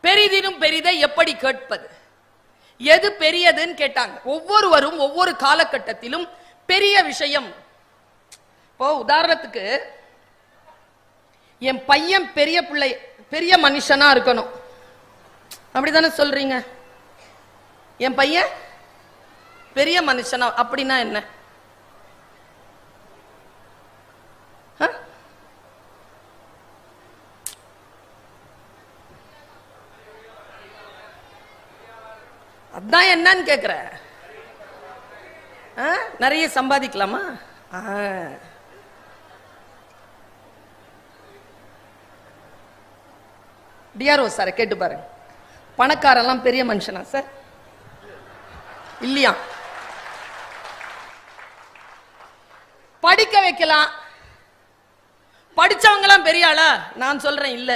பெரிதினும் பெரிதை எப்படி கேட்பது, எது பெரியதுன்னு கேட்டாங்க. ஒவ்வொருவரும் ஒவ்வொரு காலகட்டத்திலும் பெரிய விஷயம். இப்போ உதாரணத்துக்கு என் பையன் பெரிய பிள்ளை, பெரிய மனுஷனா இருக்கணும் அப்படிதானே சொல்றீங்க? என் பையன் பெரிய மனுஷனா அப்படின்னா என்ன? அதான் என்னன்னு கேக்குற. நிறைய சம்பாதிக்கலாமா? டிஆர்ஓ சார் கேட்டு பாருங்க, பணக்காரெல்லாம் பெரிய மனுஷனா சார்? இல்லையா? படிக்க வைக்கலாம், படிச்சவங்க எல்லாம் பெரிய ஆளா? நான் சொல்றேன் இல்ல.